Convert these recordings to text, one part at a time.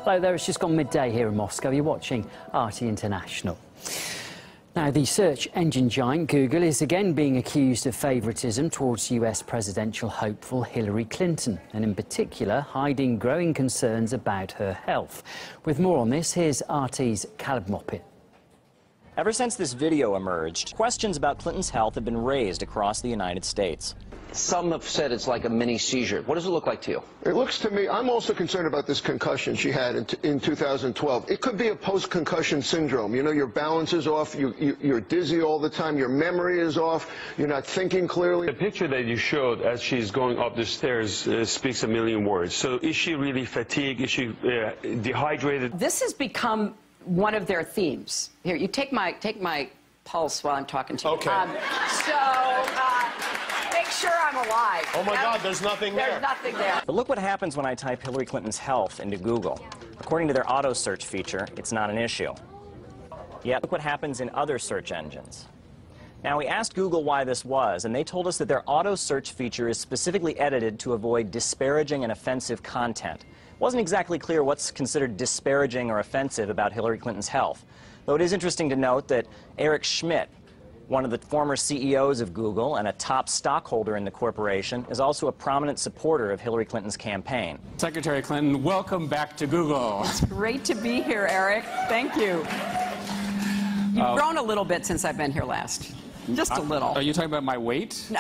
Hello there, it's just gone midday here in Moscow. You're watching RT International. Now, the search engine giant Google is again being accused of favouritism towards US presidential hopeful Hillary Clinton, and in particular hiding growing concerns about her health. With more on this, here's RT's Caleb Moppet. Ever since this video emerged, questions about Clinton's health have been raised across the United States. Some have said it's like a mini seizure. What does it look like to you? It looks to me, I'm also concerned about this concussion she had in 2012. It could be a post-concussion syndrome. You know, your balance is off, you're dizzy all the time, your memory is off, you're not thinking clearly. The picture that you showed as she's going up the stairs speaks a million words. So is she really fatigued? Is she dehydrated? This has become one of their themes. Here, you take my pulse while I'm talking to you. Okay. Make sure I'm alive. Oh my God, there's nothing there. There's nothing there. But look what happens when I type Hillary Clinton's health into Google. According to their auto search feature, it's not an issue. Yet look what happens in other search engines. Now, we asked Google why this was, and they told us that their auto search feature is specifically edited to avoid disparaging and offensive content. It wasn't exactly clear what's considered disparaging or offensive about Hillary Clinton's health, though it is interesting to note that Eric Schmidt, one of the former CEOs of Google and a top stockholder in the corporation, is also a prominent supporter of Hillary Clinton's campaign. Secretary Clinton, welcome back to Google. It's great to be here, Eric. Thank you. You've grown a little bit since I've been here last. Just a little. Are you talking about my weight?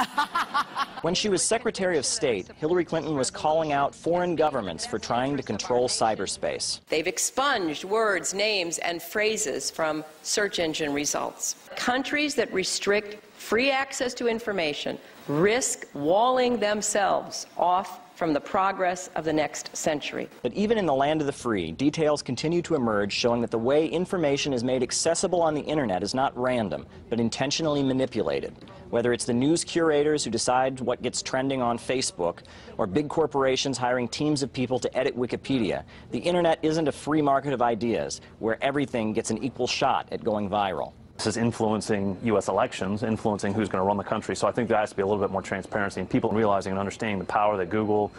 When she was Secretary of State, Hillary Clinton was calling out foreign governments for trying to control cyberspace. They've expunged words, names, and phrases from search engine results. Countries that restrict free access to information risk walling themselves off from the progress of the next century. But even in the land of the free, details continue to emerge showing that the way information is made accessible on the internet is not random, but intentionally manipulated. Whether it's the news curators who decide what gets trending on Facebook, or big corporations hiring teams of people to edit Wikipedia, the internet isn't a free market of ideas where everything gets an equal shot at going viral. This is influencing U.S. elections, influencing who's going to run the country. So I think there has to be a little bit more transparency and people realizing and understanding the power that Google,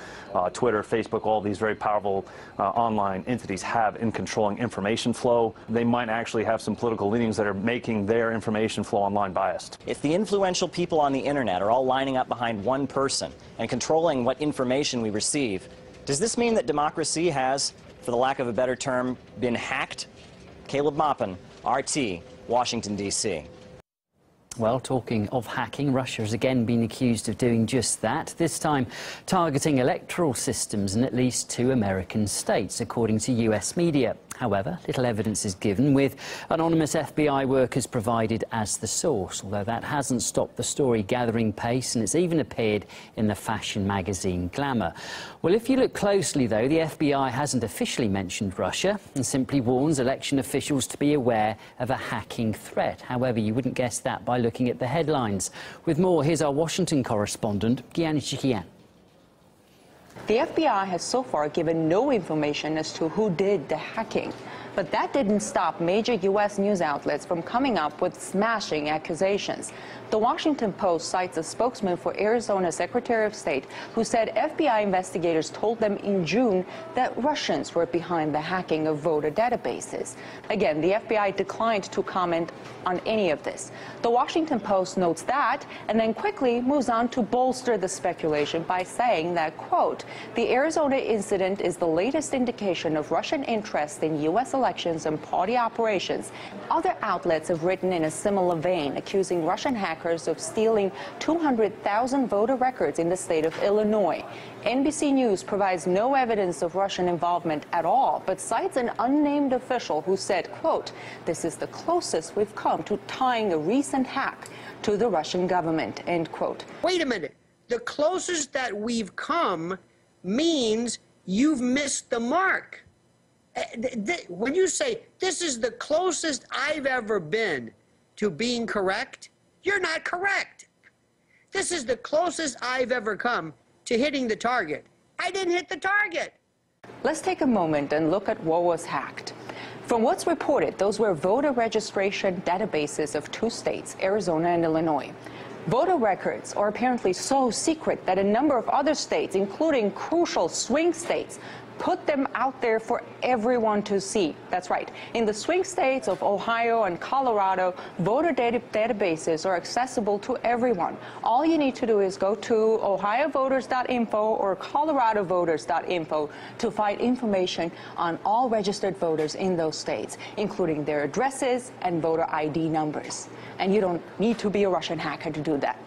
Twitter, Facebook, all these very powerful online entities have in controlling information flow. They might actually have some political leanings that are making their information flow online biased. If the influential people on the internet are all lining up behind one person and controlling what information we receive, does this mean that democracy has, for the lack of a better term, been hacked? Caleb Moppin, RT, Washington, D.C. Well, talking of hacking, Russia has again been accused of doing just that, this time targeting electoral systems in at least 2 American states, according to US media. However, little evidence is given, with anonymous FBI workers provided as the source, although that hasn't stopped the story gathering pace, and it's even appeared in the fashion magazine Glamour. Well, if you look closely, though, the FBI hasn't officially mentioned Russia and simply warns election officials to be aware of a hacking threat. However, you wouldn't guess that by looking at the headlines. With more, here's our Washington correspondent, carian. The FBI has so far given no information as to who did the hacking. But that didn't stop major U.S. news outlets from coming up with smashing accusations. The Washington Post cites a spokesman for Arizona Secretary of State who said FBI investigators told them in June that Russians were behind the hacking of voter databases. Again, the FBI declined to comment on any of this. The Washington Post notes that and then quickly moves on to bolster the speculation by saying that, quote, the Arizona incident is the latest indication of Russian interest in U.S. elections and party operations. Other outlets have written in a similar vein, accusing Russian hackers of stealing 200,000 voter records in the state of Illinois. NBC News provides no evidence of Russian involvement at all, but cites an unnamed official who said, quote, this is the closest we've come to tying a recent hack to the Russian government, end quote. Wait a minute. The closest that we've come means you've missed the mark. When you say, this is the closest I've ever been to being correct, you're not correct. This is the closest I've ever come to hitting the target. I didn't hit the target. Let's take a moment and look at what was hacked. From what's reported, those were voter registration databases of 2 states, Arizona and Illinois. Voter records are apparently so secret that a number of other states, including crucial swing states, put them out there for everyone to see. That's right. In the swing states of Ohio and Colorado, voter databases are accessible to everyone. All you need to do is go to ohiovoters.info or coloradovoters.info to find information on all registered voters in those states, including their addresses and voter ID numbers. And you don't need to be a Russian hacker to do that.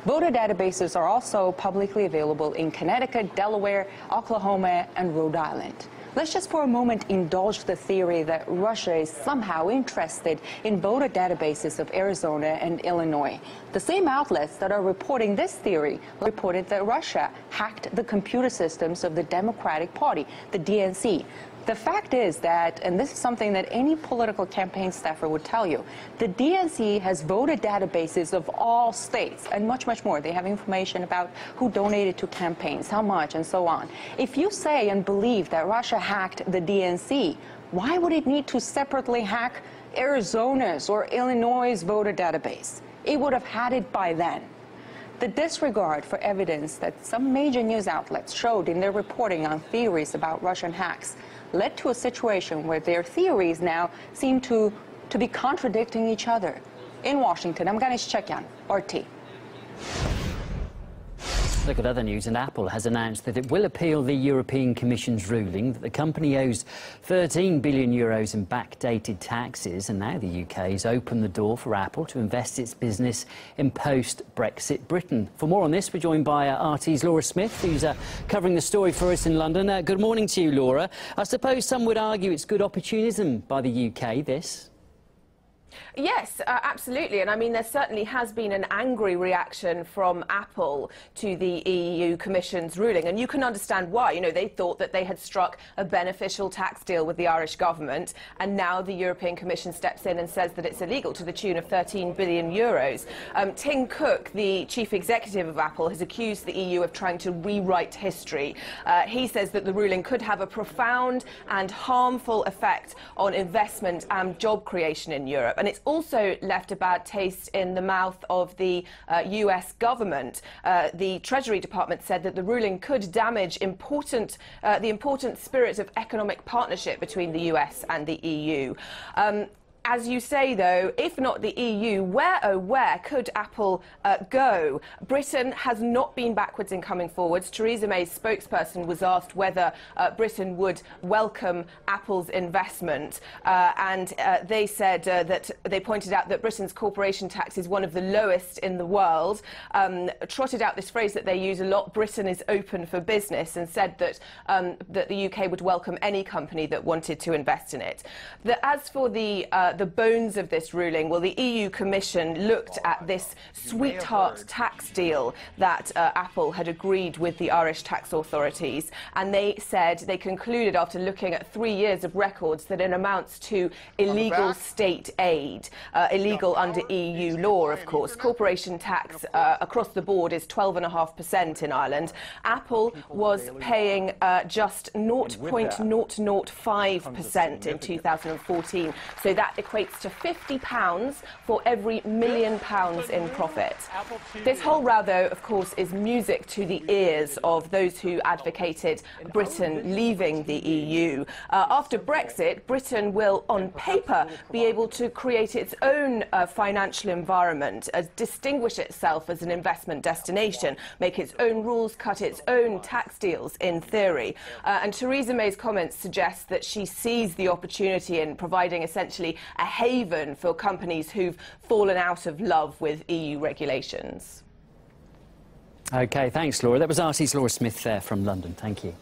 Voter databases are also publicly available in Connecticut, Delaware, Oklahoma, and Rhode Island. Let's just for a moment indulge the theory that Russia is somehow interested in voter databases of Arizona and Illinois. The same outlets that are reporting this theory reported that Russia hacked the computer systems of the Democratic Party, the DNC. The fact is that, and this is something that any political campaign staffer would tell you, the DNC has voter databases of all states and much, much more. They have information about who donated to campaigns, how much, and so on. If you say and believe that Russia hacked the DNC, why would it need to separately hack Arizona's or Illinois' voter database? It would have had it by then. The disregard for evidence that some major news outlets showed in their reporting on theories about Russian hacks led to a situation where their theories now seem to be contradicting each other. In Washington, I'm Ganesh Chekyan, RT. Look at other news, and Apple has announced that it will appeal the European Commission's ruling that the company owes 13 billion euros in backdated taxes, and now the UK has opened the door for Apple to invest its business in post-Brexit Britain. For more on this, we're joined by RT's Laura Smith, who's covering the story for us in London. Good morning to you, Laura. I suppose some would argue it's good opportunism by the UK, this. Yes, absolutely. And I mean, there certainly has been an angry reaction from Apple to the EU Commission's ruling. And you can understand why. You know, they thought that they had struck a beneficial tax deal with the Irish government. And now the European Commission steps in and says that it's illegal to the tune of 13 billion euros. Tim Cook, the chief executive of Apple, has accused the EU of trying to rewrite history. He says that the ruling could have a profound and harmful effect on investment and job creation in Europe. And it's also left a bad taste in the mouth of the US government. The Treasury Department said that the ruling could damage the important spirit of economic partnership between the US and the EU. As you say, though, if not the EU, where, oh, where could Apple go? Britain has not been backwards in coming forwards. Theresa May's spokesperson was asked whether Britain would welcome Apple's investment. And they said that they pointed out that Britain's corporation tax is one of the lowest in the world, trotted out this phrase that they use a lot, Britain is open for business, and said that, that the UK would welcome any company that wanted to invest in it. As for the bones of this ruling, well, the EU Commission looked at this sweetheart tax deal that Apple had agreed with the Irish tax authorities, and they said, they concluded after looking at 3 years of records that it amounts to illegal state aid, illegal under EU law, of course. Corporation tax across the board is 12.5% in Ireland. Apple was paying just 0.005% in 2014, so that equates to £50 for every £1 million in profit. This whole row, though, of course, is music to the ears of those who advocated Britain leaving the EU. After Brexit, Britain will, on paper, be able to create its own financial environment, distinguish itself as an investment destination, make its own rules, cut its own tax deals, in theory. And Theresa May's comments suggest that she sees the opportunity in providing essentially a haven for companies who've fallen out of love with EU regulations. OK, thanks, Laura. That was RT's Laura Smith there from London. Thank you.